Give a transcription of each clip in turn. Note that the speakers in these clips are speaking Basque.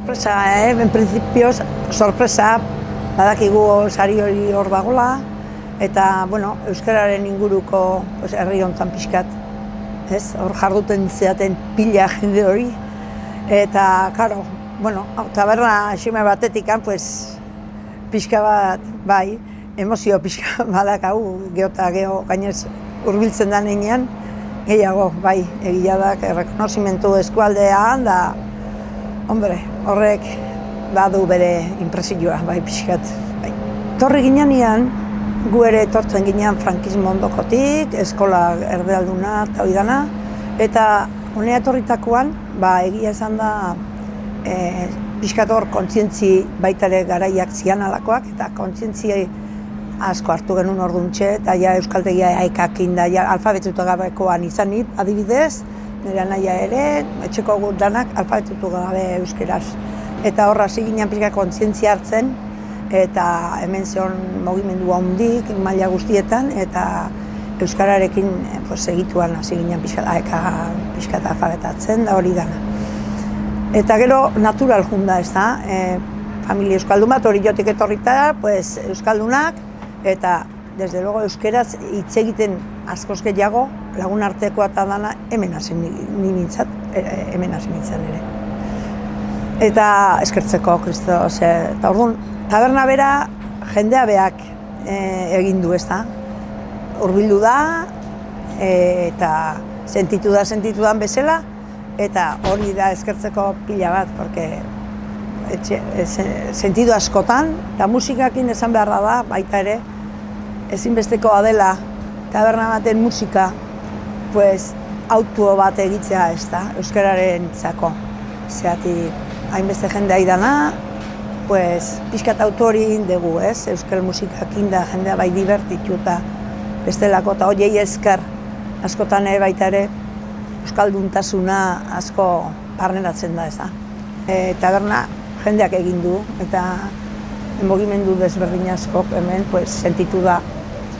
sorpresa, en principio, sorpresa, badakigu sari hori hor dagoela, eta, bueno, euskararen inguruko herri honetan pixkat, ez? Hor jarduten zeaten pila jende hori, eta, karo, bueno, taberna xume batetikan, pues, pixka bat, bai, emozio pixka badakagu, geho gainez hurbiltzen da neinean, gehiago, bai, egia da, errekonozimentu eskualdean, da, hombre, horrek badu bere impresioa, bai, pixkat. Bai. Torri ginean, gu ere etortzen ginean frankismo ondokotik, eskola erdealduna eta hori dana, eta honea etorritakoan, egia esan da, pixkat hor kontzientzi baita ere garaiak zian alakoak, eta kontzientzi asko hartu genuen orduntxe, eta ja euskaltegia aikakin da, ja alfabetutu gabekoan izanik, adibidez, nire anaia ere, etxeko danak alfabetutu gabe euskeraz. Eta horra hasi ginen pixka kontzientzia hartzen, eta hemen zeon mugimendu handik, maila guztietan, eta euskararekin egituan hasi ginen pixka alfabetatzen, da hori dana. Eta gero natural junda ez da, familia euskaldun bat hori jotik etorrita, euskaldunak, eta desde luego euskeraz hitz egiten askoz gehiago, lagun artekoa eta dana hemen hasi nintzat, hemen hasi nintzen ere. Eta eskertzeko, Kristo, eta orduan, taberna bera jendea beak egin du, ez da? Hurbildu da, eta sentitu dan bezala, eta hori da eskertzeko pila bat, porque sentidu askotan, eta musikakin esan beharra da, baita ere, ezinbestekoa dela taberna baten musika, auto bat egitzea ez da, euskararen zako. Zeatik, hainbeste jendea idana, pixkat autori dugu, ez? Euskal musikakin da jendea bai divertitu eta bestelako, eta horiei esker askotan baita ere, euskalduntasuna asko barneratzen da, ez da. Taberna jendeak egin du, eta mugimendu desberdin askok hemen sentitu da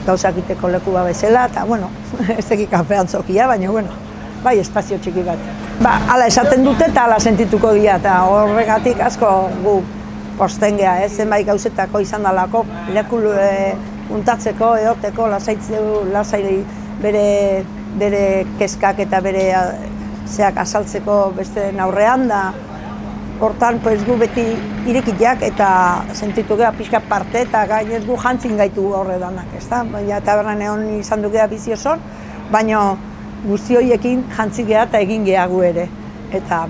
gauzak iteko leku bezala, eta, bueno, ez tekik kafean zokia, baina, bueno, bai, espazio txiki bat. Hala esaten dute eta hala sentituko dira, eta horregatik asko gu posten geha, zenbait gauzetako izan dalako, leku untatzeko, eoteko, lasai bere keskak eta bere zeak azaltzeko beste aurrean da, hortan gu beti irekitiak eta sentitu geha pixka parte eta gainez gu jantzin gaitu horre danak, ezta? Baina tabernan egon izan du geha bizi oson, baina guzti horiekin jantzi geha eta egin geha gu ere. Eta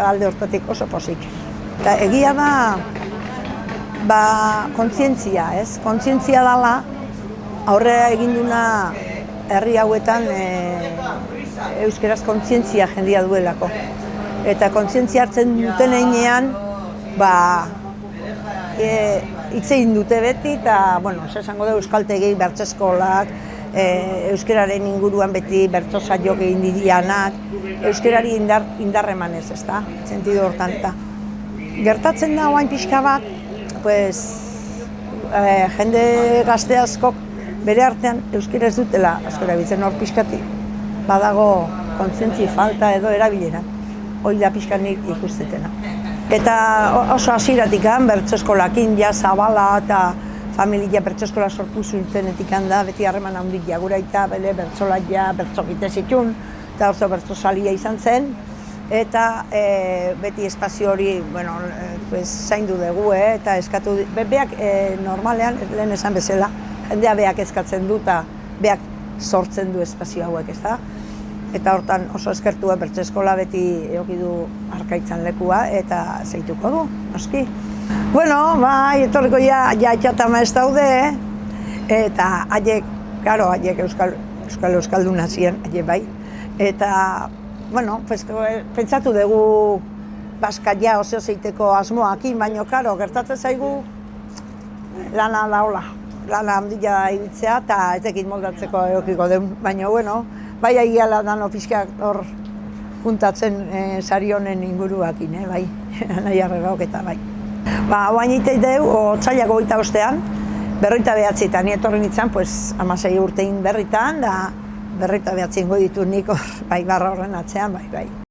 alde hortatik oso pozik. Eta egia da, kontzientzia, ez? Kontzientzia dela, aurrera egin duna herri hauetan euskeraz kontzientzia jendia duelako. Eta kontzientzia hartzen duten einean, hitz egin dute beti, eta, bueno, esango da euskaltegi, bertseskolak, euskararen inguruan beti bertso saioak egin dianak, euskarari indar emanez, ez da, sentidu hortan. Gertatzen da oain pixka bat, jende gazte askok bere artean euskara ez dutela asko erabiltzen hor pixkati. Badago kontzientzi falta edo erabilera. Hoi da pixka nik ikustetena. Eta oso hasieratik bertseskolakin, ja zabala eta familia bertseskola sortu zutenetik da, beti harreman handik jaguraita, bere bertsolaia, bertsokite zitun, eta oso bertsosalia izan zen. Eta beti espazio hori, zaindu dugu, eta eskatu, beak normalean, lehen esan bezala, jendea beak eskatzen du, eta beak sortzen du espazio hauek, ez da? Eta hortan oso eskertua bertseskola beti egokidu Arkaitzan lekua eta zeituko du, noski. Bueno, etorriko ja etxatama ez daude, eta haiek euskalduna ziren, haiek bai. Eta, bueno, pentsatu dugu Baskaia oso zeiteko asmoakin, baina, gertatzen zaigu lana daola. Lana handia ibiltzea eta etekin moldatzeko egokiko den, baina, bueno, bai agiala dano pixkak hor juntatzen sari honen inguruakin, bai, nahi arregauk eta bai. Oain iteit dugu, otsailak 25ean, 49etan etorri nintzen, 16 urtein berritan, da 49 ditu nik hor, bai, barra horren atzean, bai.